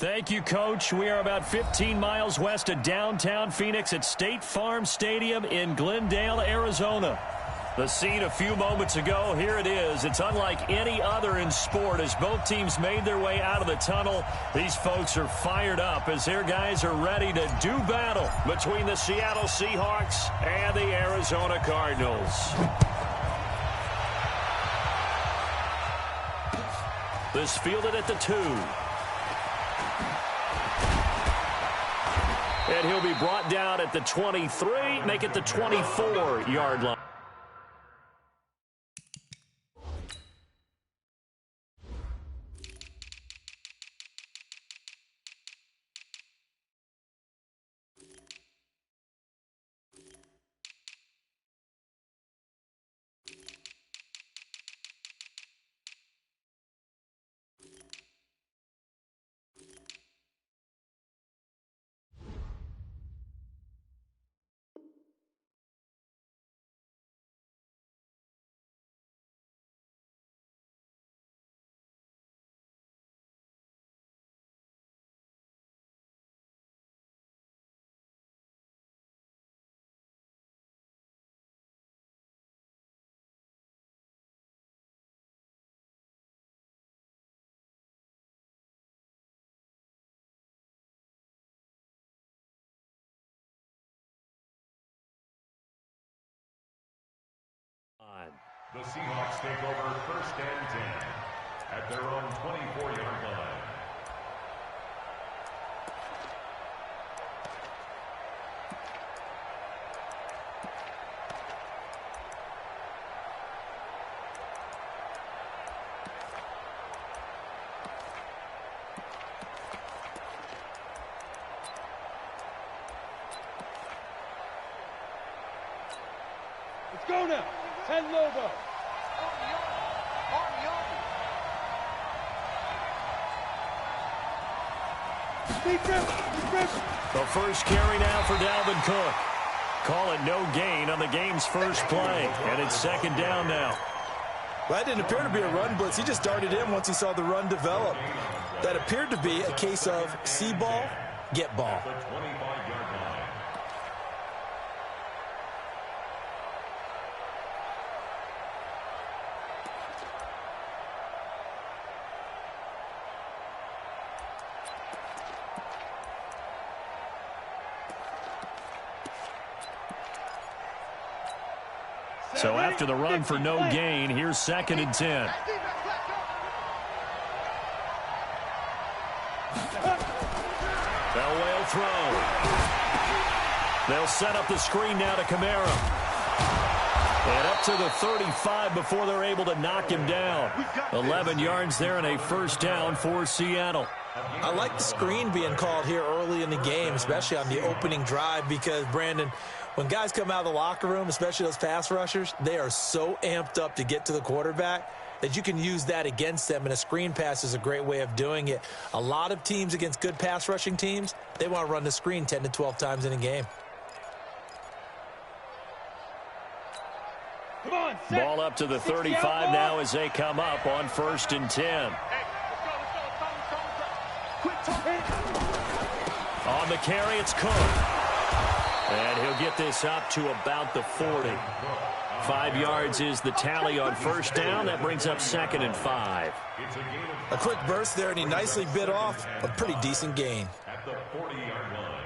Thank you, Coach. We are about 15 miles west of downtown Phoenix at State Farm Stadium in Glendale, Arizona. The scene a few moments ago, here it is. It's unlike any other in sport as both teams made their way out of the tunnel. These folks are fired up as their guys are ready to do battle between the Seattle Seahawks and the Arizona Cardinals. This fielded at the 2. And he'll be brought down at the 23, make it the 24-yard line. The Seahawks take over 1st and 10 at their own 24-yard line. Let's go now. 10 logo. The first carry now for Dalvin Cook. Call it no gain on the game's first play. And it's 2nd down now. Well, that didn't appear to be a run blitz. He just darted in once he saw the run develop. That appeared to be a case of see ball, get ball. So after the run for no gain, here's 2nd and 10. They'll whale throw. They'll set up the screen now to Kamara. And up to the 35 before they're able to knock him down. 11 yards there and a 1st down for Seattle. I like the screen being called here early in the game, especially on the opening drive, because, Brandon, when guys come out of the locker room, especially those pass rushers, they are so amped up to get to the quarterback that you can use that against them, and a screen pass is a great way of doing it. A lot of teams against good pass rushing teams, they want to run the screen 10 to 12 times in a game. Come on, ball up to the 35 now as they come up on 1st and 10. On the carry, it's Cook. And he'll get this up to about the 40. 5 yards is the tally on 1st down. That brings up 2nd and 5. A quick burst there, and he nicely bit off a pretty decent gain. At the 40-yard line.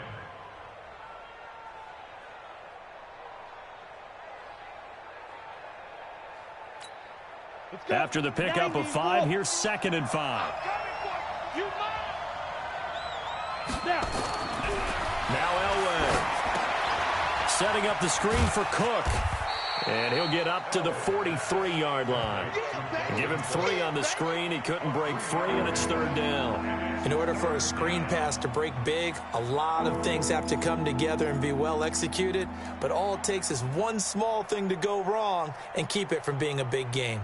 After the pickup of 5, here's 2nd and 5. Now Elway. Setting up the screen for Cook. And he'll get up to the 43-yard line. Give him 3 on the screen. He couldn't break free, and it's 3rd down. In order for a screen pass to break big, a lot of things have to come together and be well executed. But all it takes is one small thing to go wrong and keep it from being a big game.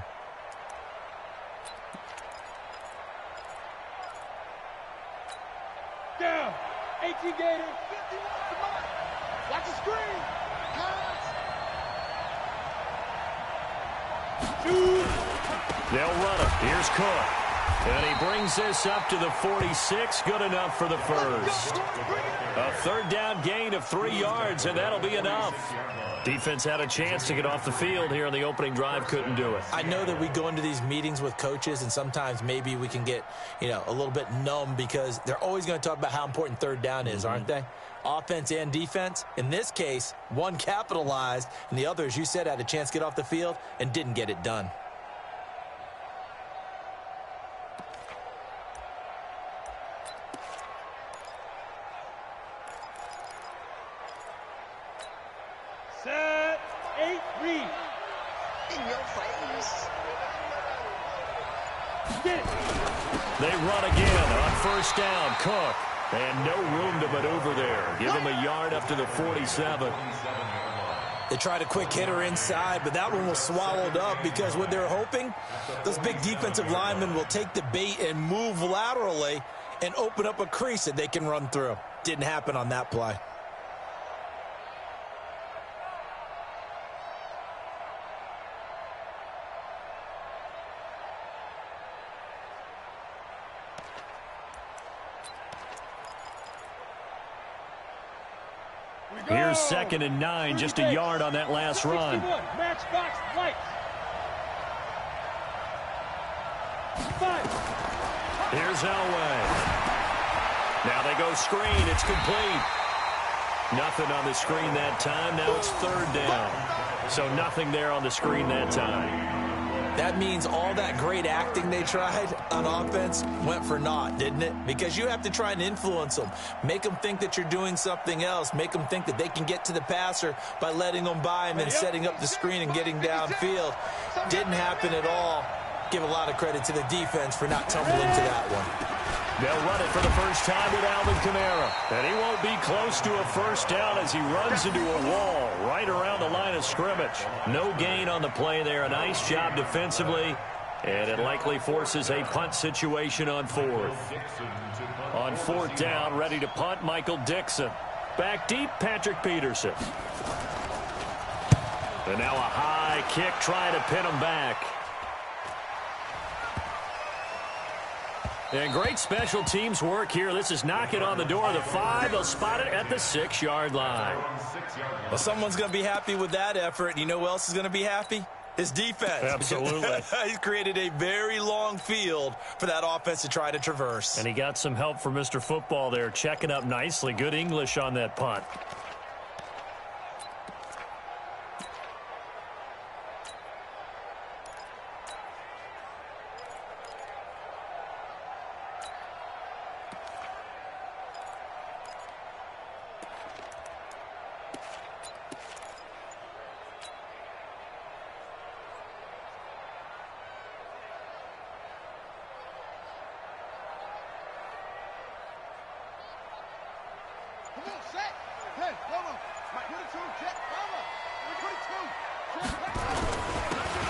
Down. 18 Gator. Watch the screen. They'll run it. Here's Cook. And he brings this up to the 46. Good enough for the first. A third down gain of 3 yards, and that'll be enough. Defense had a chance to get off the field here on the opening drive. Couldn't do it. I know that we go into these meetings with coaches, and sometimes maybe we can get, a little bit numb because they're always going to talk about how important third down is, aren't they? Offense and defense. In this case, one capitalized, and the other, as you said, had a chance to get off the field and didn't get it done. Set, 8, read. In your face. Get it. They run again on first down. Cook. And no room to maneuver there. Give him a yard up to the 47. They tried a quick hitter inside, but that one was swallowed up because what they're hoping, those big defensive linemen will take the bait and move laterally and open up a crease that they can run through. Didn't happen on that play. Here's 2nd and 9, just a yard on that last run. Matchbox lights. 5. Here's Elway. Now they go screen. It's complete. Nothing on the screen that time. Now it's 3rd down. So nothing there on the screen that time. That means all that great acting they tried on offense went for naught, didn't it? Because you have to try and influence them. Make them think that you're doing something else. Make them think that they can get to the passer by letting them by him and setting up the screen and getting downfield. Didn't happen at all. Give a lot of credit to the defense for not tumbling to that one. They'll run it for the first time with Alvin Kamara. And he won't be close to a first down as he runs into a wall right around the line of scrimmage. No gain on the play there. A nice job defensively. And it likely forces a punt situation on 4th. On 4th down, ready to punt, Michael Dixon. Back deep, Patrick Peterson. And now a high kick trying to pin him back. And great special teams work here. This is knocking on the door of the 5. They'll spot it at the 6-yard line. Well, someone's going to be happy with that effort. You know who else is going to be happy? His defense. Absolutely. He's created a very long field for that offense to try to traverse. And he got some help from Mr. Football there, checking up nicely. Good English on that punt.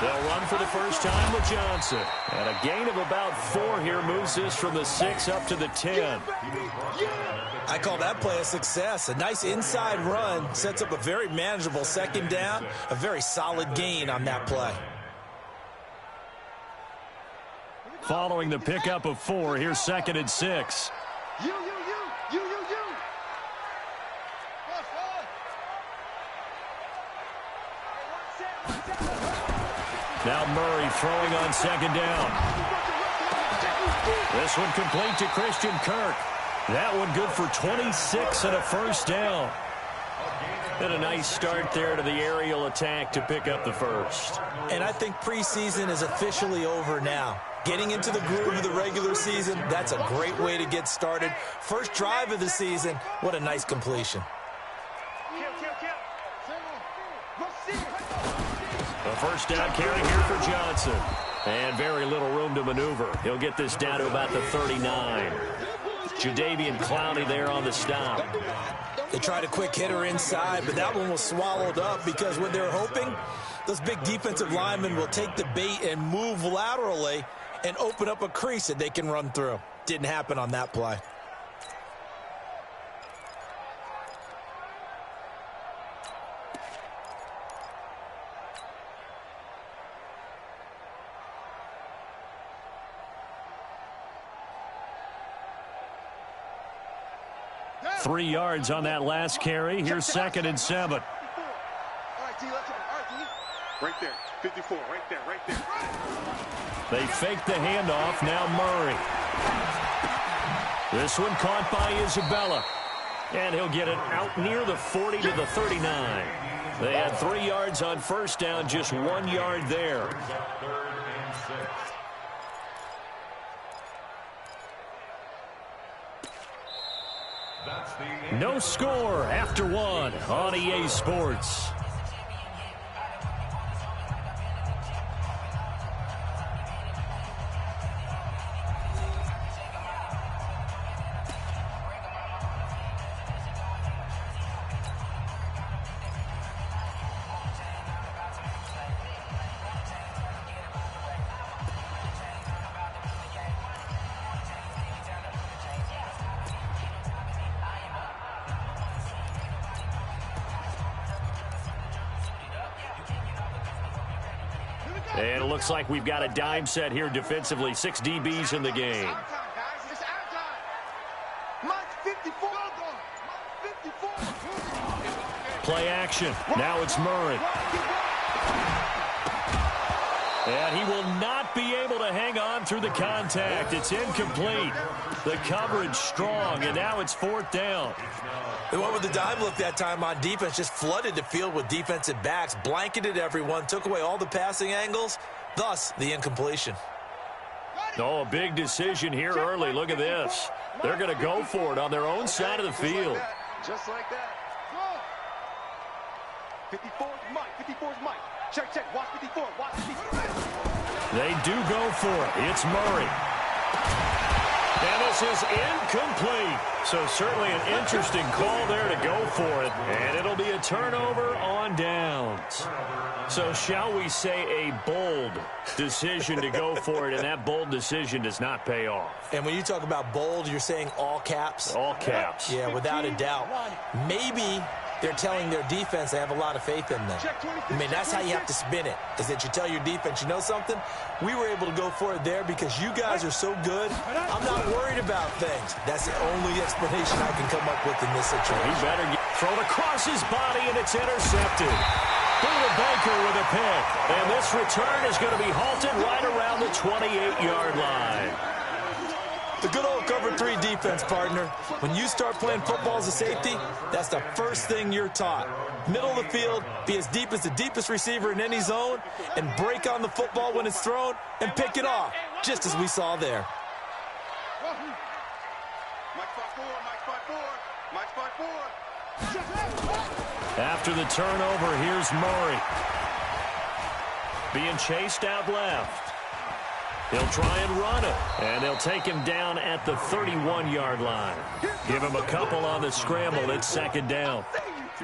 They'll run for the first time with Johnson. And a gain of about 4 here moves this from the 6 up to the 10. I call that play a success. A nice inside run sets up a very manageable 2nd down. A very solid gain on that play. Following the pickup of 4, here's 2nd and 6. You. Now Murray throwing on 2nd down. This one complete to Christian Kirk. That one good for 26 and a first down. And a nice start there to the aerial attack to pick up the first. And I think preseason is officially over now. Getting into the groove of the regular season, that's a great way to get started. First drive of the season, what a nice completion. A first down carry here for Johnson. And very little room to maneuver. He'll get this down to about the 39. Jadeveon Clowney there on the stop. They tried a quick hitter inside, but that one was swallowed up because what they're hoping, those big defensive linemen will take the bait and move laterally and open up a crease that they can run through. Didn't happen on that play. 3 yards on that last carry. Here's 2nd and 7. All right, D, let's go. All right, D. Right there. 54. Right there. Right there. They fake the handoff. Now Murray. This one caught by Isabella. And he'll get it out near the 40 to the 39. They had 3 yards on first down, just 1 yard there. No score after 1 on EA Sports. And it looks like we've got a dime set here defensively. 6 DBs in the game. Play action. Now it's Murray. And he will not be able to hang on through the contact. It's incomplete. The coverage strong, and now it's 4th down. They went with the dime look that time on defense, just flooded the field with defensive backs, blanketed everyone, took away all the passing angles, thus the incompletion. Oh, a big decision here early. Look at this. They're going to go for it on their own side of the field. Just like that. 54 is Mike. 54 is Mike. Check, check. Watch 54. Watch 54. They do go for it. It's Murray. And this is incomplete. So certainly an interesting call there to go for it. And it'll be a turnover on downs. So shall we say a bold decision to go for it, and that bold decision does not pay off. And when you talk about bold, you're saying all caps? All caps. Yeah, without a doubt. Maybe they're telling their defense they have a lot of faith in them. I mean, that's how you have to spin it, is that you tell your defense, you know something? We were able to go for it there because you guys are so good. I'm not worried about things. That's the only explanation I can come up with in this situation. He better get thrown across his body, and it's intercepted. Buda Baker with a pick. And this return is going to be halted right around the 28-yard line. The good old cover 3 defense, partner. When you start playing football as a safety, that's the first thing you're taught. Middle of the field, be as deep as the deepest receiver in any zone, and break on the football when it's thrown and pick it off, just as we saw there. After the turnover, here's Murray. Being chased out left. He'll try and run it, and they'll take him down at the 31-yard line. Give him a couple on the scramble. It's 2nd down.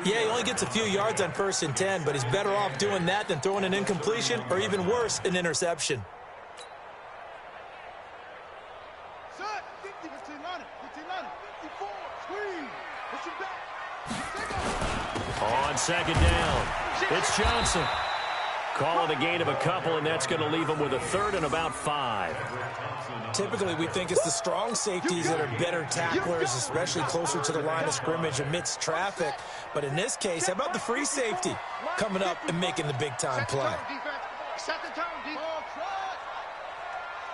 Yeah, he only gets a few yards on 1st and 10, but he's better off doing that than throwing an incompletion or even worse, an interception. On 2nd down, it's Johnson. Call it a gain of a couple, and that's going to leave him with a 3rd and about 5. Typically, we think it's the strong safeties that are better tacklers, especially closer to the line of scrimmage amidst traffic. But in this case, how about the free safety coming up and making the big-time play?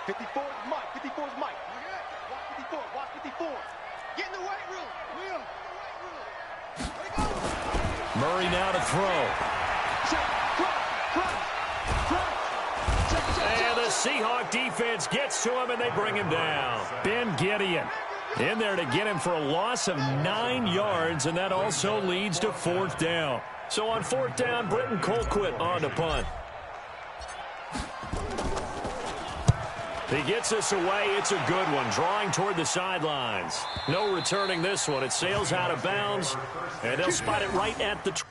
54 is Mike. 54 is Mike. Watch 54. Watch 54. Get in the weight room. Murray now to throw. And the Seahawk defense gets to him, and they bring him down. Ben Gideon in there to get him for a loss of 9 yards, and that also leads to 4th down. So on 4th down, Britton Colquitt on to punt. He gets us away. It's a good one, drawing toward the sidelines. No returning this one. It sails out of bounds, and they'll spot it right at the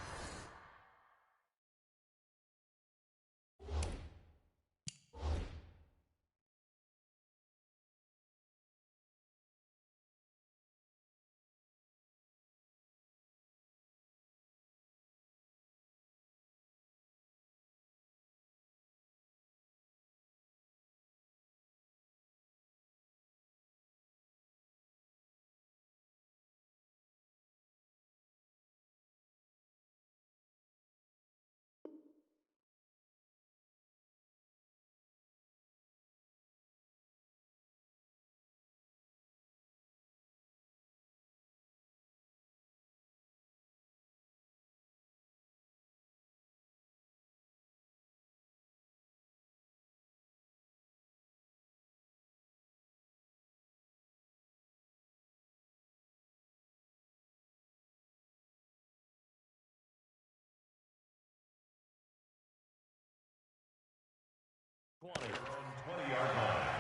20-yard line.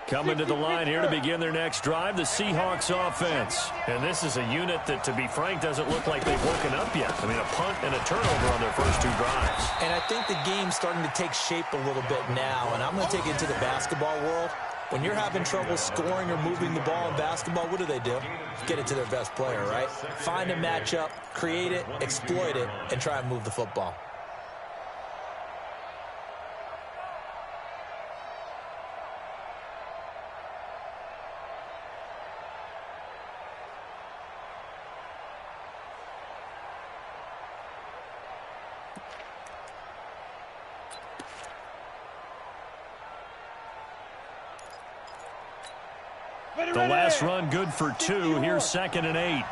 Coming to the line here to begin their next drive, the Seahawks offense. And this is a unit that, to be frank, doesn't look like they've woken up yet. I mean, a punt and a turnover on their first 2 drives. And I think the game's starting to take shape a little bit now, and I'm going to take it into the basketball world. When you're having trouble scoring or moving the ball in basketball, what do? Get it to their best player, right? Find a matchup, create it, exploit it, and try and move the football. The last run good for 2. Here's 2nd and 8.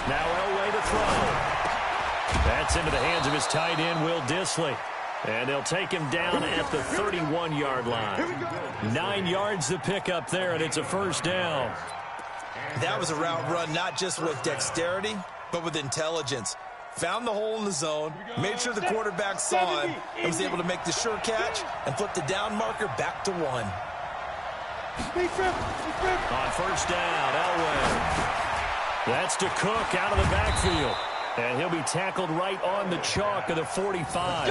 Now Elway to throw. That's into the hands of his tight end, Will Dissly. And they'll take him down at the 31-yard line. 9 yards to pick up there, and it's a first down. That was a route run not just with dexterity, but with intelligence. Found the hole in the zone, made sure the quarterback saw him, and was able to make the sure catch and flip the down marker back to 1. On first down, Elway. That's to Cook out of the backfield. And he'll be tackled right on the chalk of the 45.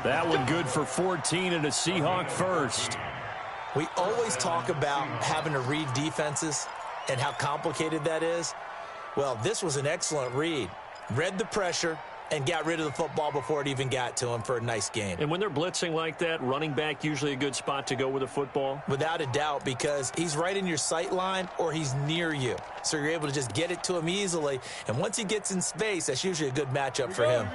That one good for 14 and a Seahawk first. We always talk about having to read defenses and how complicated that is. Well, this was an excellent read. Read the pressure and got rid of the football before it even got to him for a nice gain. And when they're blitzing like that, running back usually a good spot to go with a football? Without a doubt, because he's right in your sight line or he's near you. So you're able to just get it to him easily. And once he gets in space, that's usually a good matchup for him.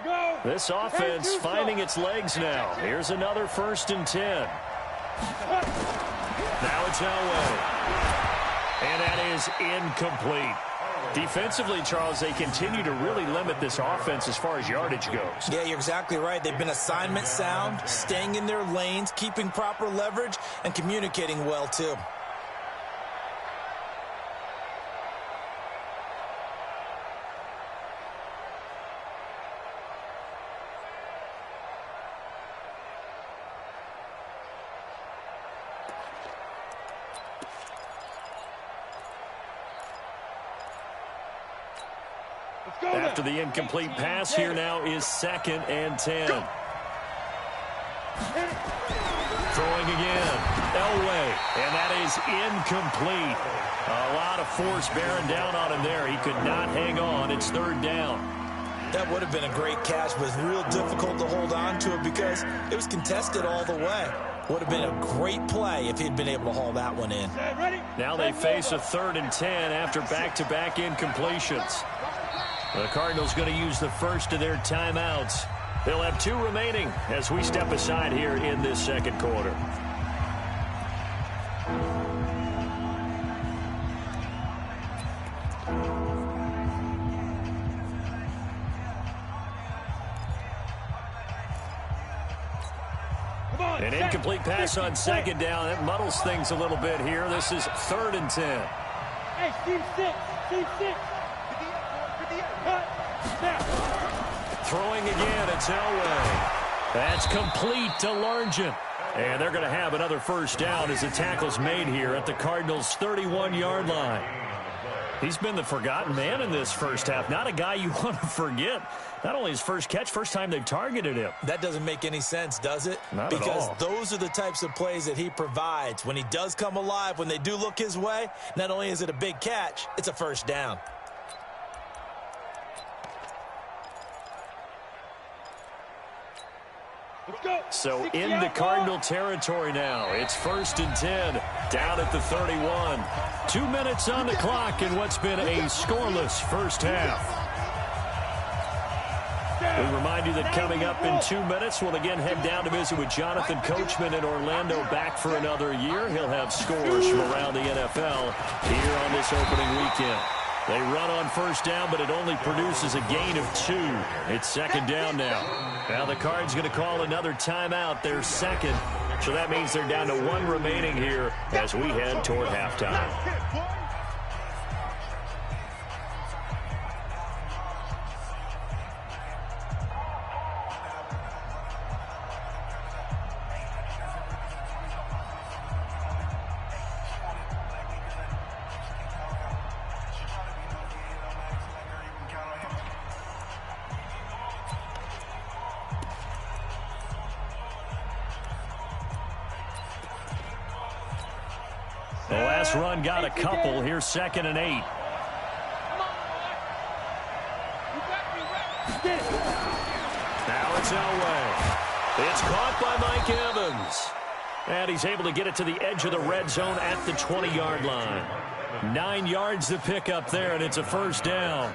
This offense finding its legs now. Here's another 1st and 10. Now it's Elway. And that is incomplete. Defensively, Charles, they continue to really limit this offense as far as yardage goes. Yeah, you're exactly right. They've been assignment sound, staying in their lanes, keeping proper leverage, and communicating well, too. After the incomplete pass, here now is 2nd and 10. Throwing again. Elway. And that is incomplete. A lot of force bearing down on him there. He could not hang on. It's 3rd down. That would have been a great catch, but it's real difficult to hold on to it because it was contested all the way. Would have been a great play if he'd been able to haul that one in. Now they face a 3rd and 10 after back-to-back incompletions. The Cardinals going to use the first of their timeouts. They'll have 2 remaining as we step aside here in this 2nd quarter. An incomplete pass on 2nd down. That muddles things a little bit here. This is 3rd and 10. Hey, Steve 6. Steve 6. Throwing again, it's Elway. That's complete to Largent. And they're going to have another first down as the tackle's made here at the Cardinals' 31-yard line. He's been the forgotten man in this first half. Not a guy you want to forget. Not only his first catch, first time they've targeted him. That doesn't make any sense, does it? Not at all. Because those are the types of plays that he provides. When he does come alive, when they do look his way, not only is it a big catch, it's a first down. So into Cardinal territory now. It's 1st and 10 down at the 31. 2 minutes on the clock in what's been a scoreless first half. We remind you that coming up in 2 minutes, we'll again head down to visit with Jonathan Coachman in Orlando, back for another year. He'll have scores from around the NFL here on this opening weekend. They run on first down, but it only produces a gain of 2. It's second down now. Now the Cards going to call another timeout, their second. So that means they're down to 1 remaining here as we head toward halftime. The last run got a couple. Here's 2nd and 8. Now it's Elway. It's caught by Mike Evans. And he's able to get it to the edge of the red zone at the 20-yard line. 9 yards to pick up there, and it's a first down.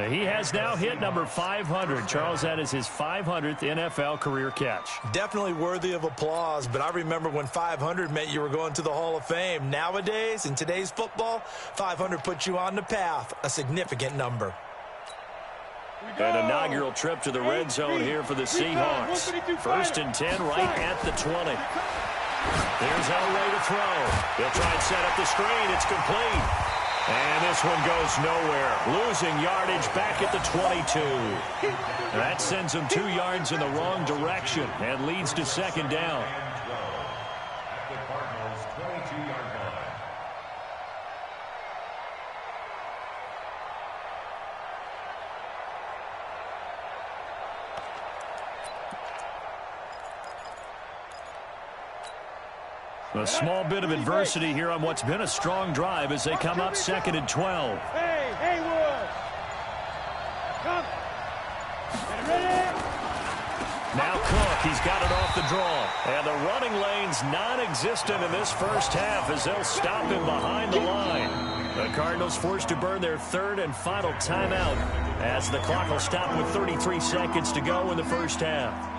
He has now hit number 500. Charles, that is his 500th NFL career catch. Definitely worthy of applause, but I remember when 500 meant you were going to the Hall of Fame. Nowadays, in today's football, 500 puts you on the path, a significant number. An inaugural trip to the red zone here for the Seahawks. 1st and 10 right at the 20. There's Elway to throw. They'll try and set up the screen. It's complete. And this one goes nowhere. Losing yardage back at the 22. That sends them 2 yards in the wrong direction and leads to second down. At the Cardinals' 22-yard line. A small bit of adversity here on what's been a strong drive as they come up 2nd and 12. Hey, Haywood. Come. Get ready. Now Cook, he's got it off the draw. And the running lane's non-existent in this first half as they'll stop him behind the line. The Cardinals forced to burn their 3rd and final timeout as the clock will stop with 33 seconds to go in the first half.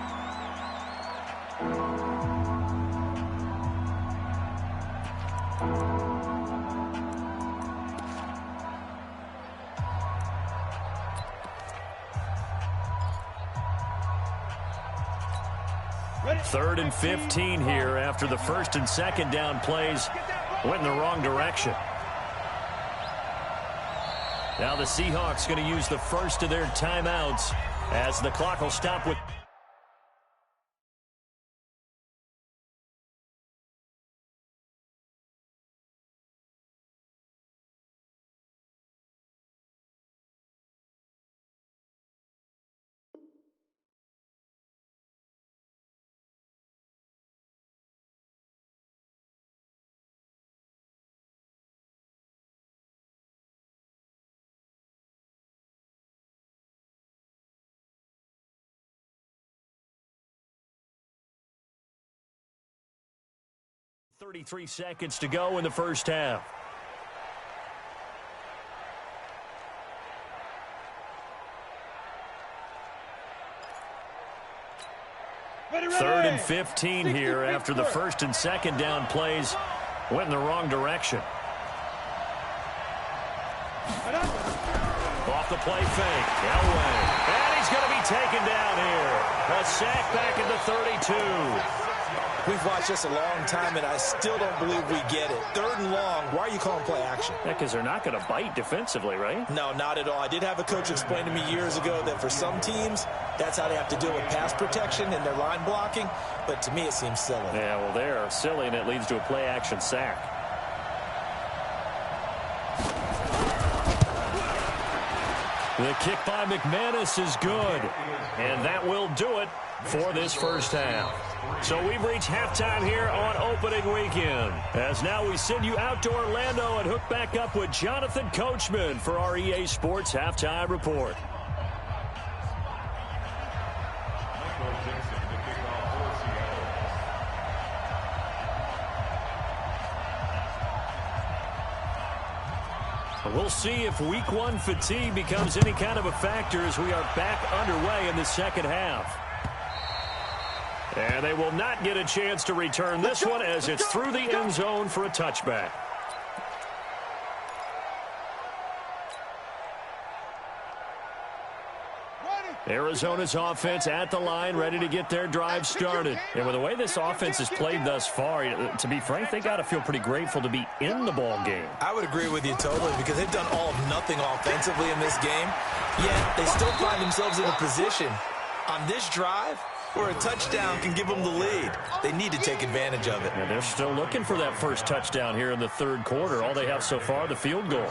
Third and 15 here after the 1st and 2nd down plays went in the wrong direction. Now the Seahawks going to use the first of their timeouts as the clock will stop with .33 seconds to go in the first half. Third and 15 here after the 1st and 2nd down plays went in the wrong direction. Off the play fake. Elway. And he's going to be taken down here. A sack back at the 32. We've watched this a long time, and I still don't believe we get it. 3rd and long. Why are you calling play action? Yeah, because they're not going to bite defensively, right? No, not at all. I did have a coach explain to me years ago that for some teams, that's how they have to deal with pass protection and their line blocking. But to me, it seems silly. Yeah, well, they're silly, and it leads to a play action sack. The kick by McManus is good. And that will do it for this first half. So we've reached halftime here on opening weekend. As now we send you out to Orlando and hook back up with Jonathan Coachman for our EA Sports Halftime Report. We'll see if week 1 fatigue becomes any kind of a factor as we are back underway in the second half. And they will not get a chance to return this one as it's through the end zone for a touchback. Arizona's offense at the line, ready to get their drive started. And with the way this offense has played thus far, to be frank, they got to feel pretty grateful to be in the ball game. I would agree with you totally because they've done all of nothing offensively in this game, yet they still find themselves in a position on this drive where a touchdown can give them the lead. They need to take advantage of it. Yeah, they're still looking for that first touchdown here in the third quarter. All they have so far, the field goal.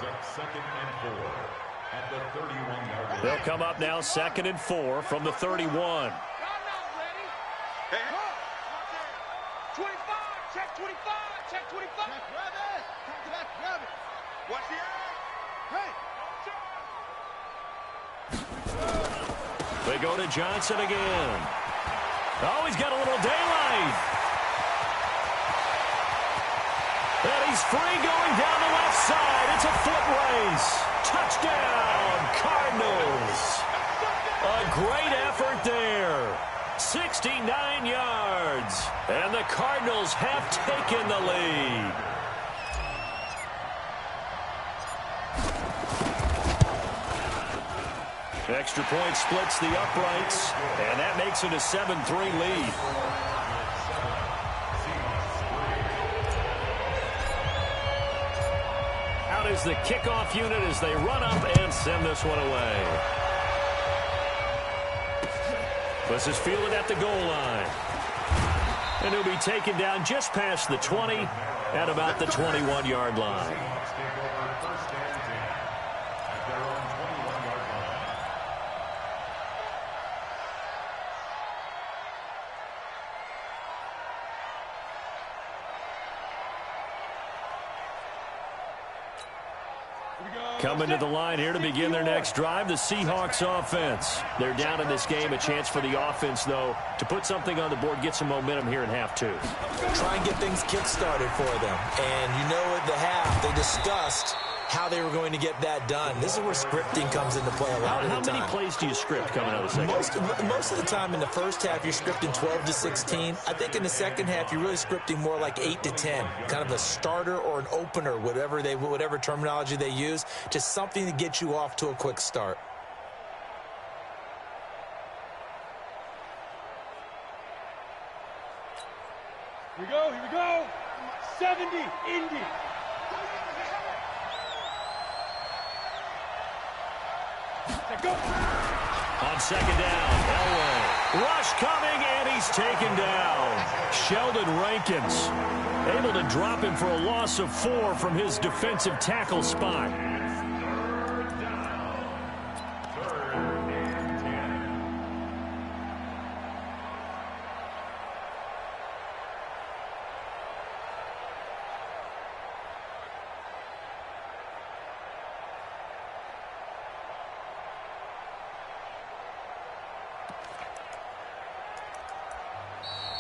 They'll come up now 2nd and 4 from the 31. 25, check 25, check 25. Grab it. Come to that, grab it. Watch the eye. Hey. They go to Johnson again. Oh, he's got a little daylight. And he's free going down the left side. It's a foot race. Touchdown, Cardinals. A great effort there. 69 yards. And the Cardinals have taken the lead. Extra point splits the uprights, and that makes it a 7-3 lead. Out is the kickoff unit as they run up and send this one away. This is fielded at the goal line. And he'll be taken down just past the 20 at about the 21-yard line. Coming to the line here to begin their next drive, the Seahawks offense. They're down in this game. A chance for the offense, though, to put something on the board, get some momentum here in half 2. Try and get things kick-started for them. And you know at the half, they discussed how they were going to get that done. This is where scripting comes into play a lot of the time. How many plays do you script coming out of the second? Most of the time in the first half, you're scripting 12 to 16. I think in the second half, you're really scripting more like 8 to 10. Kind of a starter or an opener, whatever terminology they use. Just something to get you off to a quick start. Here we go, here we go. 70, Indy. Go. On second down, Elway. Rush coming, and he's taken down. Sheldon Rankins able to drop him for a loss of 4 from his defensive tackle spot.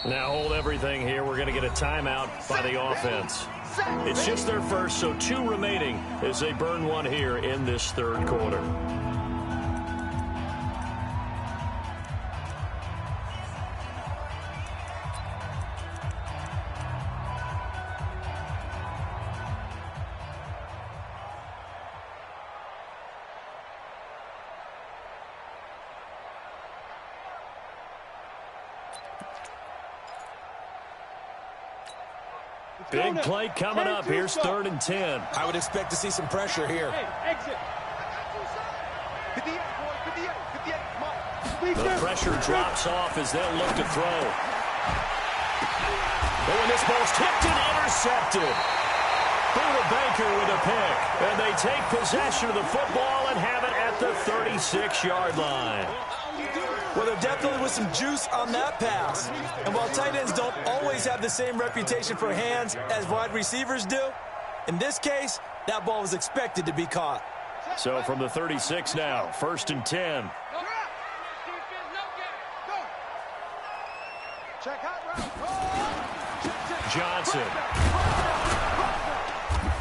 Now hold everything here. We're going to get a timeout by the offense. It's just their first, so 2 remaining as they burn one here in this third quarter. Big play coming up. Here's 3rd and 10. I would expect to see some pressure here. Hey, exit. 58, boy, 58, 58, come on. The pressure drops off as they'll look to throw. Oh, and this ball's tipped and intercepted. Buda Baker with a pick. And they take possession of the football and have it at the 36-yard line. Well, there definitely was some juice on that pass. And while tight ends don't always have the same reputation for hands as wide receivers do, in this case, that ball was expected to be caught. So from the 36 now, 1st and 10. Johnson.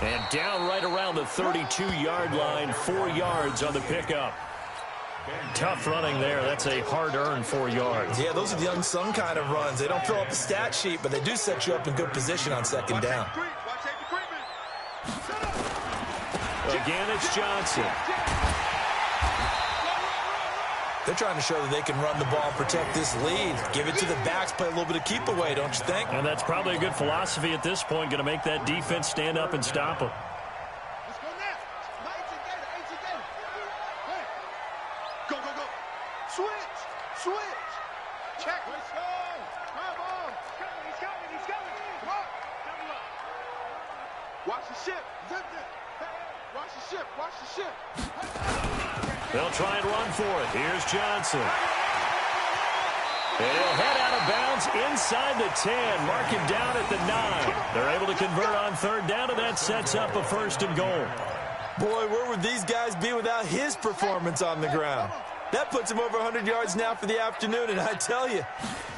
And down right around the 32-yard line, 4 yards on the pickup. Tough running there. That's a hard-earned 4 yards. Yeah, those are the unsung kind of runs. They don't fill up the stat sheet, but they do set you up in good position on second down. Again, it's Johnson. They're trying to show that they can run the ball and protect this lead. Give it to the backs, play a little bit of keep away, don't you think? And that's probably a good philosophy at this point, going to make that defense stand up and stop them. Let's go now. 18 gator. Hey. Go, go, go. Switch. Switch. Check. Let's go. Come on. He's coming. He's coming. Come on. Watch the ship. Zip it. Watch the ship. Watch the ship. They'll try and run for it. Here's Johnson. And he'll head out of bounds inside the 10. Mark him down at the 9. They're able to convert on third down, and that sets up a 1st and goal. Boy, where would these guys be without his performance on the ground? That puts him over 100 yards now for the afternoon, and I tell you,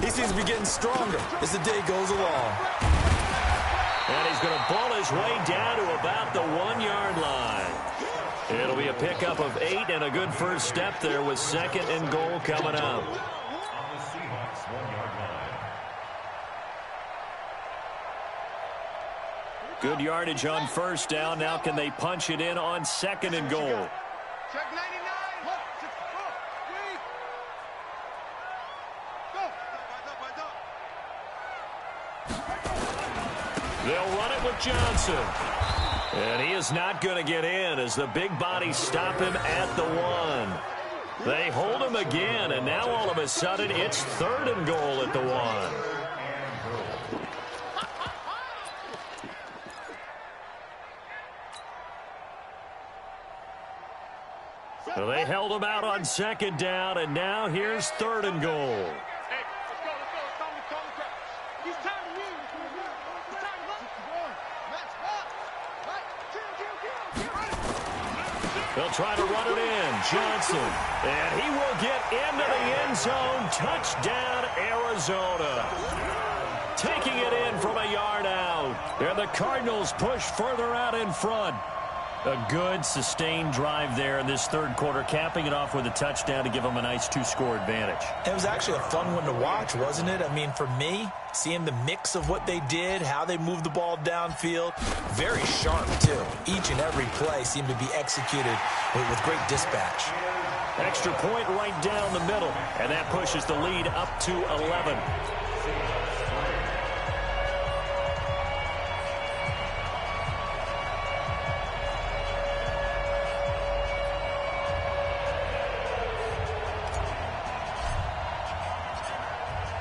he seems to be getting stronger as the day goes along. And he's going to ball his way down to about the 1-yard line. It'll be a pickup of 8 and a good first step there with 2nd and goal coming up. On the Seahawks 1-yard line. Good yardage on first down. Now can they punch it in on 2nd and goal? Check 99. They'll run it with Johnson. And he is not going to get in as the big bodies stop him at the 1. They hold him again, and now all of a sudden it's 3rd and goal at the 1. So they held him out on 2nd down, and now here's 3rd and goal. They'll try to run it in. Johnson. And he will get into the end zone. Touchdown, Arizona. Taking it in from a yard out. And the Cardinals push further out in front. A good, sustained drive there in this 3rd quarter, capping it off with a touchdown to give them a nice 2-score advantage. It was actually a fun one to watch, wasn't it? I mean, for me, seeing the mix of what they did, how they moved the ball downfield, very sharp, too. Each and every play seemed to be executed with great dispatch. Extra point right down the middle, and that pushes the lead up to 11.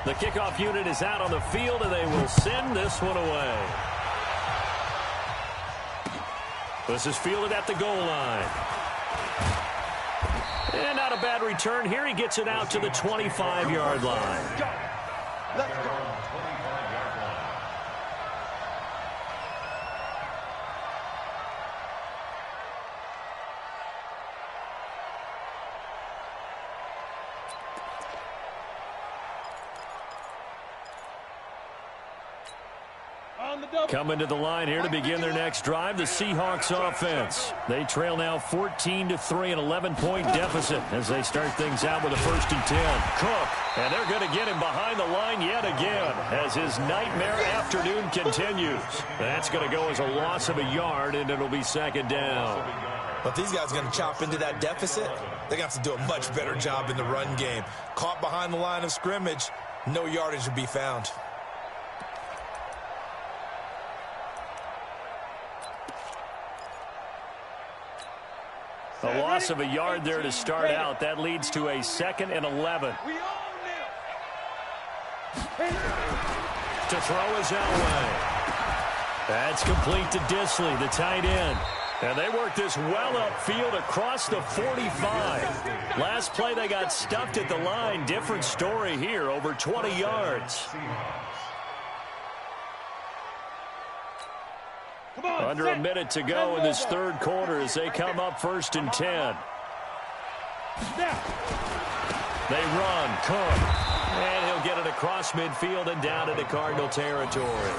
The kickoff unit is out on the field, and they will send this one away. This is fielded at the goal line. And not a bad return here. He gets it out to the 25-yard line. Let's go. Coming to the line here to begin their next drive, the Seahawks offense. They trail now 14-3, an 11-point deficit as they start things out with a 1st and 10. Cook, and they're going to get him behind the line yet again as his nightmare afternoon continues. That's going to go as a loss of a yard, and it'll be 2nd down. But these guys are going to chop into that deficit. They're going to have to do a much better job in the run game. Caught behind the line of scrimmage, no yardage to be found. A loss of a yard there to start out. That leads to a 2nd and 11. To throw is Elway. That's complete to Disley, the tight end. And they work this well upfield across the 45. Last play they got stuffed at the line. Different story here, over 20 yards. Under a minute to go in this 3rd quarter as they come up 1st and 10. They run, Cook, and he'll get it across midfield and down into Cardinal territory.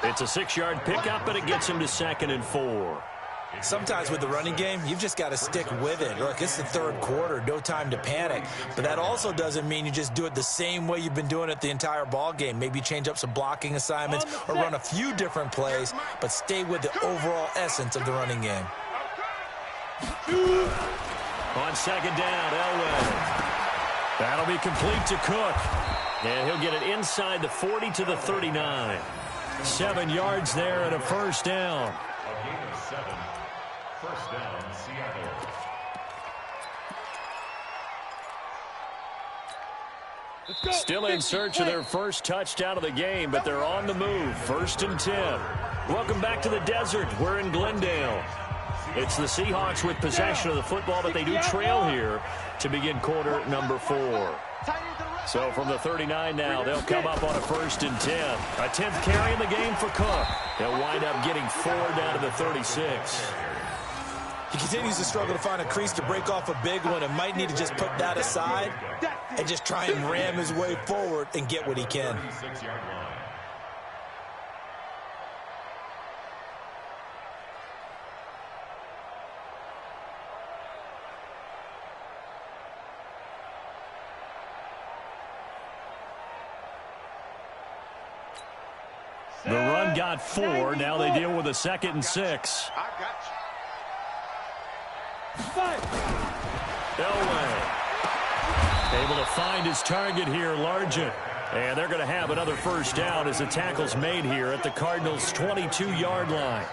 It's a 6-yard pickup, but it gets him to 2nd and 4. Sometimes with the running game, you've just got to stick with it. Look, it's the 3rd quarter, no time to panic. But that also doesn't mean you just do it the same way you've been doing it the entire ball game. Maybe change up some blocking assignments or run a few different plays, but stay with the overall essence of the running game. On 2nd down, Elway. That'll be complete to Cook. And he'll get it inside the 40 to the 39. 7 yards there and a first down. A gain of 7. First down, Seattle. Still in search of their first touchdown of the game, but they're on the move. 1st and 10. Welcome back to the desert. We're in Glendale. It's the Seahawks with possession of the football, but they do trail here to begin quarter number 4. So from the 39 now, they'll come up on a 1st and 10. A 10th carry in the game for Cook. They'll wind up getting 4 down to the 36. He continues to struggle to find a crease to break off a big one and might need to just put that aside and just try and ram his way forward and get what he can. 36-yard line. The run got 4. Now they deal with a 2nd and 6. I got you. Elway able to find his target here, Largent. And they're going to have another first down as the tackle's made here at the Cardinals' 22-yard line.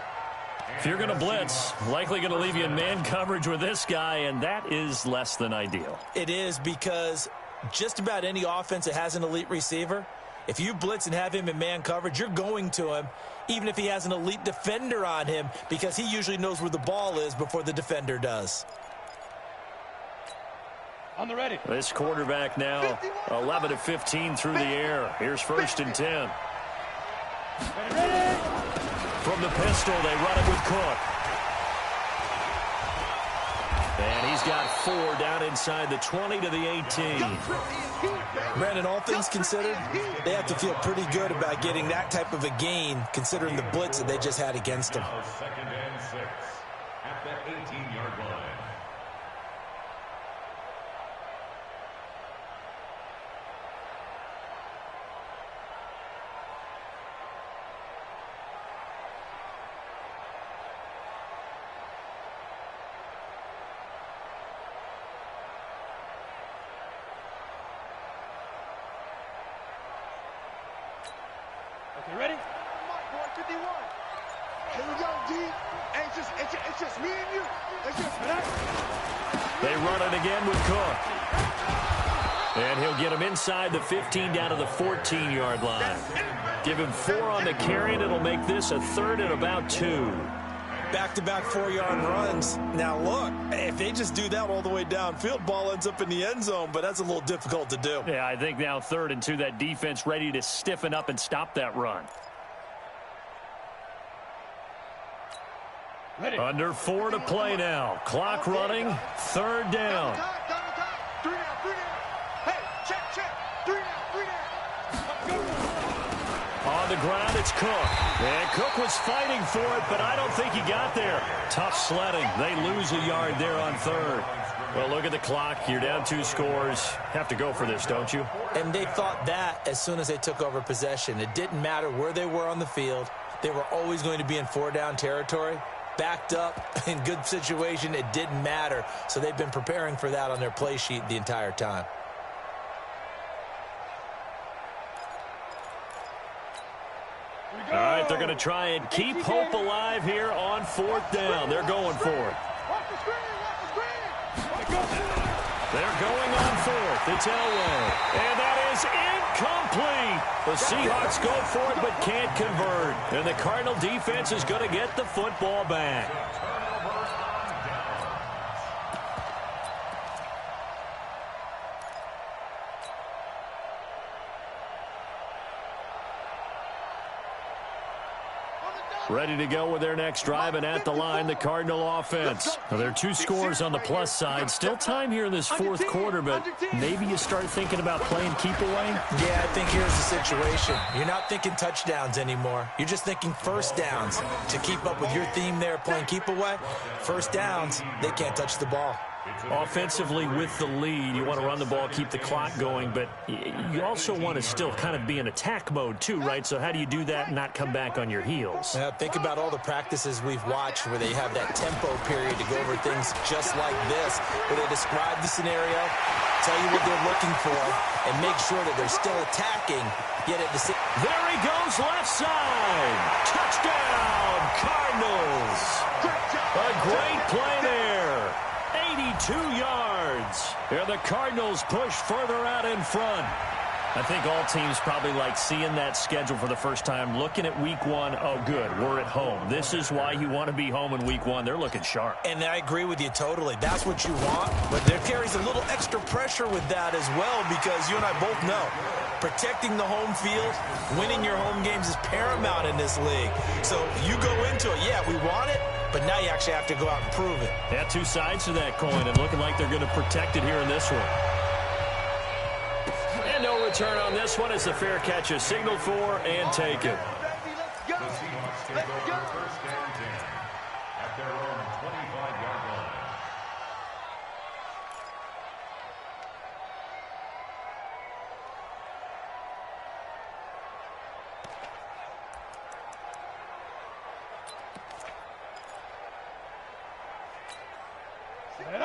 If you're going to blitz, likely going to leave you in man coverage with this guy, and that is less than ideal. It is, because just about any offense that has an elite receiver, if you blitz and have him in man coverage, you're going to him, even if he has an elite defender on him, because he usually knows where the ball is before the defender does. On the ready. This quarterback now 11 of 15 through the air. Here's 1st and 10. Ready. From the pistol, they run it with Cook. And he's got 4 down inside the 20 to the 18. Brandon, all things considered, they have to feel pretty good about getting that type of a gain, considering the blitz that they just had against them. 2nd and 6 at the 18-yard line. Okay, ready? Boy, 51. Here we go, D. Hey, it's just me and you. It's just me. They run it again with Cook. And he'll get him inside the 15 down to the 14-yard line. Give him 4 on the carry, and it'll make this a 3rd and about 2. Back-to-back 4-yard runs. Now, look, if they just do that all the way downfield, ball ends up in the end zone, but that's a little difficult to do. Yeah, I think now 3rd and 2, that defense ready to stiffen up and stop that run. Ready. Under 4 to play now. Clock running, 3rd down. Time. 3 down. Hey, check. 3 down. On the ground, it's Cook. And Cook was fighting for it, but I don't think he got there. Tough sledding. They lose a yard there on 3rd. Well, look at the clock. You're down 2 scores. Have to go for this, don't you? And they thought that as soon as they took over possession. It didn't matter where they were on the field. They were always going to be in 4-down territory. Backed up, in good situation, it didn't matter. So they've been preparing for that on their play sheet the entire time. All right, they're going to try and keep hope alive here on 4th down. They're going for it. Watch the screen. They're going on 4th. It's Elway. And that is incomplete. The Seahawks go for it but can't convert. And the Cardinal defense is going to get the football back. Ready to go with their next drive, and at the line, the Cardinal offense. Now, there are 2 scores on the plus side. Still time here in this 4th quarter, but maybe you start thinking about playing keep away? Yeah, I think here's the situation. You're not thinking touchdowns anymore. You're just thinking first downs. To keep up with your theme there, playing keep away, first downs, they can't touch the ball. Offensively with the lead, you want to run the ball, keep the clock going, but you also want to still kind of be in attack mode too, right? So how do you do that and not come back on your heels? Think about all the practices we've watched where they have that tempo period to go over things just like this, where they describe the scenario, tell you what they're looking for, and make sure that they're still attacking. Yet at the there he goes, left side. Touchdown, Cardinals. A great play there. 82 yards. Here the Cardinals push further out in front. I think all teams probably like seeing that schedule for the first time, looking at week one. Oh, good, we're at home. This is why you want to be home in week one. They're looking sharp. And I agree with you totally. That's what you want, but there carries a little extra pressure with that as well, because you and I both know protecting the home field, winning your home games is paramount in this league. So you go into it, yeah, we want it, but now you actually have to go out and prove it. Yeah, two sides to that coin, and looking like they're going to protect it here in this one. And no return on this one as the fair catch is signaled for and taken. The Seahawks take over first and 10 at their own 25-yard line.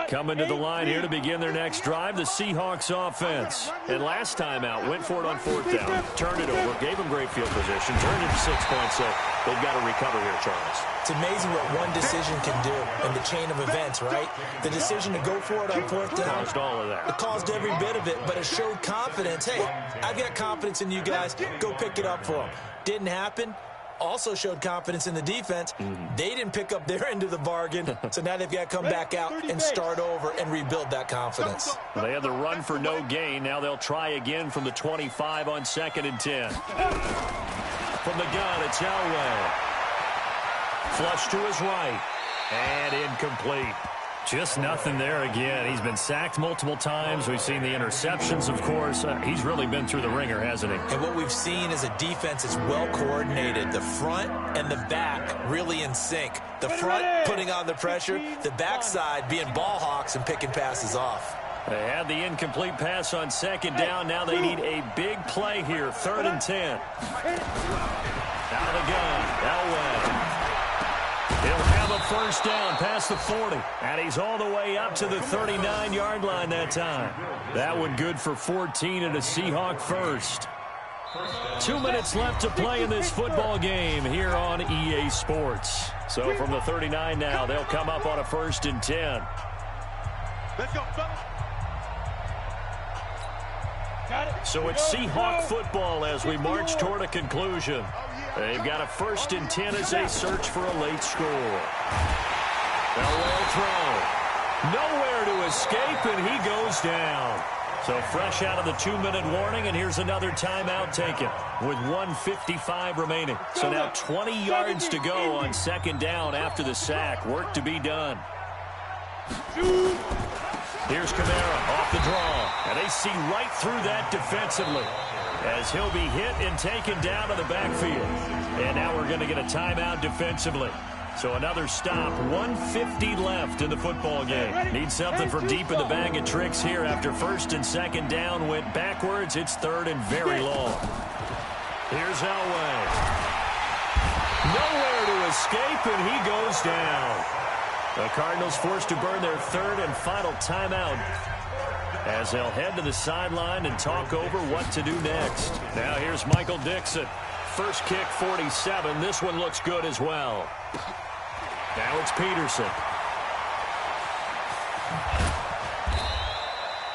Coming to the line here to begin their next drive, the Seahawks offense. And last time out, went for it on fourth down, turned it over, gave them great field position, turned it to 6 points, so they've got to recover here, Charles. It's amazing what one decision can do in the chain of events, right? The decision to go for it on fourth down. Caused all of that. It caused every bit of it, but it showed confidence. Hey, I've got confidence in you guys. Go pick it up for them. Didn't happen. Also showed confidence in the defense. They didn't pick up their end of the bargain, so now they've got to come back out and start over and rebuild that confidence. Well, they had the run for no gain. Now they'll try again from the 25 on 2nd and 10. From the gun, it's Elway. Flush to his right. And incomplete. Just nothing there again. He's been sacked multiple times. We've seen the interceptions, of course. He's really been through the ringer, hasn't he? And what we've seen is a defense that's well coordinated. The front and the back really in sync. The front putting on the pressure, the backside being ball hawks and picking passes off. They had the incomplete pass on 2nd down. Now they need a big play here, 3rd and 10. Out of the gun, Elway. He'll have a first down past the 40. And he's all the way up to the 39-yard line that time. That one good for 14 and a Seahawk first. 2 minutes left to play in this football game here on EA Sports. So from the 39 now, they'll come up on a 1st and 10. Let's go, fellas. So it's Seahawk football as we march toward a conclusion. They've got a 1st and 10 as they search for a late score. Elway throw. Nowhere to escape, and he goes down. So fresh out of the 2-minute warning, and here's another timeout taken with 1:55 remaining. So now 20 yards to go on 2nd down after the sack. Work to be done. Here's Kamara off the draw, and they see right through that defensively as he'll be hit and taken down to the backfield. And now we're going to get a timeout defensively. So another stop, 1:50 left in the football game. Need something from deep in the bag of tricks here after 1st and 2nd down went backwards. It's 3rd and very long. Here's Elway. Nowhere to escape, and he goes down. The Cardinals forced to burn their 3rd and final timeout as they'll head to the sideline and talk over what to do next. Now here's Michael Dixon. First kick, 47. This one looks good as well. Now it's Peterson.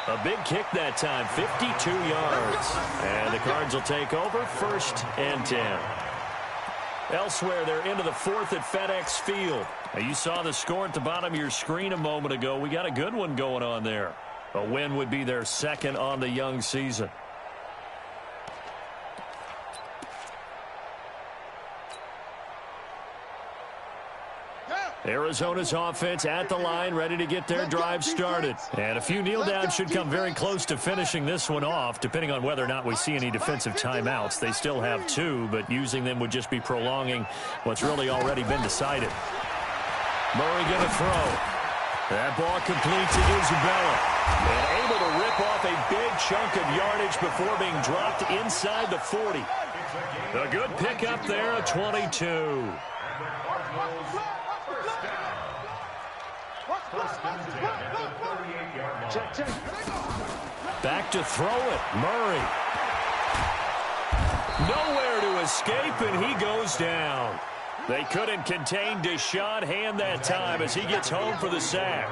A big kick that time, 52 yards. And the Cards will take over 1st and 10. Elsewhere, they're into the 4th at FedEx Field. Now, you saw the score at the bottom of your screen a moment ago. We got a good one going on there. A win would be their 2nd on the young season. Arizona's offense at the line, ready to get their drive started. And a few kneel downs should come very close to finishing this one off, depending on whether or not we see any defensive timeouts. They still have 2, but using them would just be prolonging what's really already been decided. Murray going to throw. That ball complete to Isabella. And able to rip off a big chunk of yardage before being dropped inside the 40. A good pickup there, a 22. Back to throw it, Murray. Nowhere to escape, and he goes down. They couldn't contain Deshaun Hand that time as he gets home for the sack.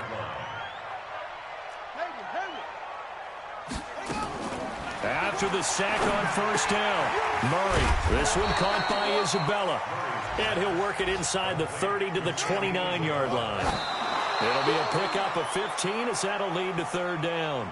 After the sack on first down, Murray. This one caught by Isabella. And he'll work it inside the 30 to the 29-yard line. It'll be a pickup of 15 as that'll lead to third down.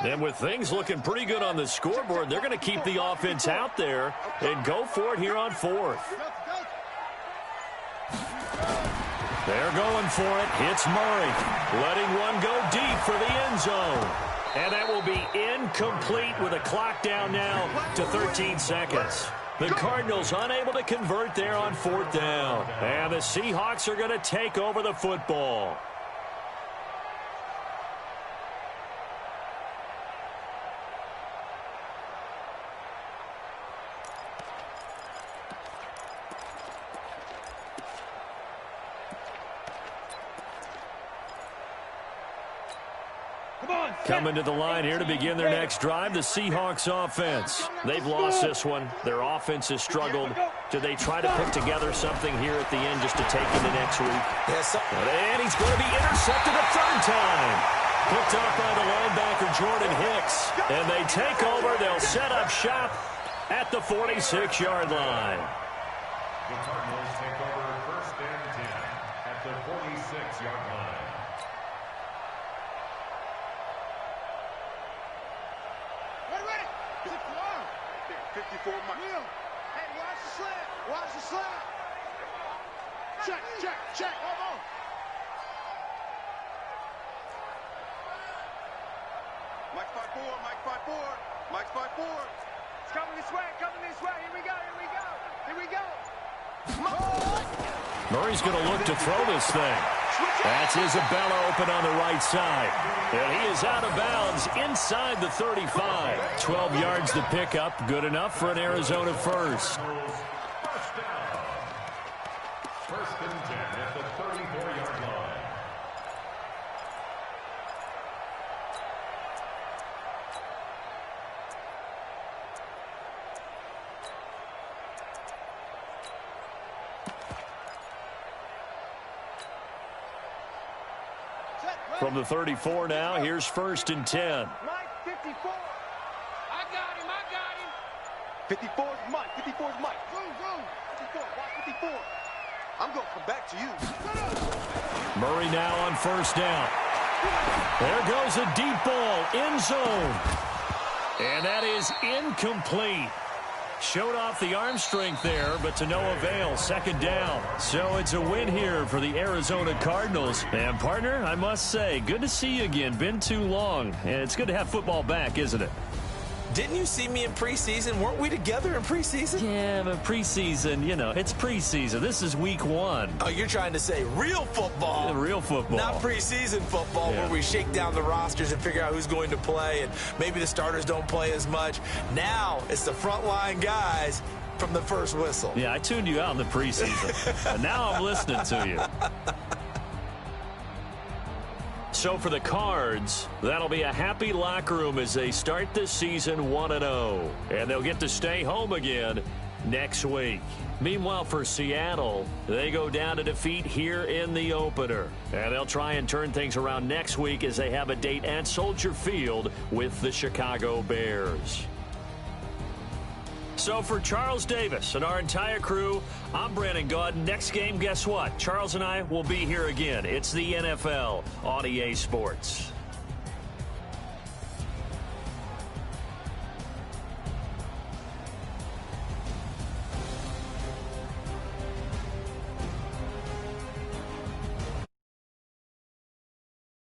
And with things looking pretty good on the scoreboard, they're going to keep the offense out there and go for it here on fourth. They're going for it. It's Murray, letting one go deep for the end zone. And that will be incomplete with a clock down now to 13 seconds. The Cardinals unable to convert there on fourth down. And the Seahawks are going to take over the football. Coming to the line here to begin their next drive, the Seahawks offense. They've lost this one. Their offense has struggled. Do they try to put together something here at the end just to take into next week? Yes. And he's going to be intercepted a third time. Picked up by the linebacker, Jordan Hicks. And they take over. They'll set up shop at the 46-yard line. The Cardinals take over first and 10 at the 46-yard line. Ready. 54 Mike. Hey, watch the slant. Watch the slant. Check. Hold on. Mike 5-4. It's coming this way. Here we go. Murray's going to look to throw this thing. That's Isabella open on the right side. And he is out of bounds inside the 35. 12 yards to pick up. Good enough for an Arizona first. First and 10 at the 34-yard line. From the 34 now, here's first and 10. Mike, 54. I got him. 54 is Mike. 54 is Mike. Go. 54. Watch 54. I'm going to come back to you. Murray now on first down. There goes a deep ball, end zone. And that is incomplete. Showed off the arm strength there, but to no avail. Second down. So it's a win here for the Arizona Cardinals. And, partner, I must say, good to see you again. Been too long. And it's good to have football back, isn't it? Didn't you see me in preseason? Weren't we together in preseason? Yeah, but preseason, it's preseason. This is week 1. Oh, you're trying to say real football. Yeah, real football. Not preseason football where we shake down the rosters and figure out who's going to play, and maybe the starters don't play as much. Now it's the frontline guys from the first whistle. Yeah, I tuned you out in the preseason. And now I'm listening to you. So for the Cards, that'll be a happy locker room as they start this season 1-0. And they'll get to stay home again next week. Meanwhile, for Seattle, they go down to defeat here in the opener. And they'll try and turn things around next week as they have a date at Soldier Field with the Chicago Bears. So for Charles Davis and our entire crew, I'm Brandon Gaudin. Next game, guess what? Charles and I will be here again. It's the NFL on EA Sports.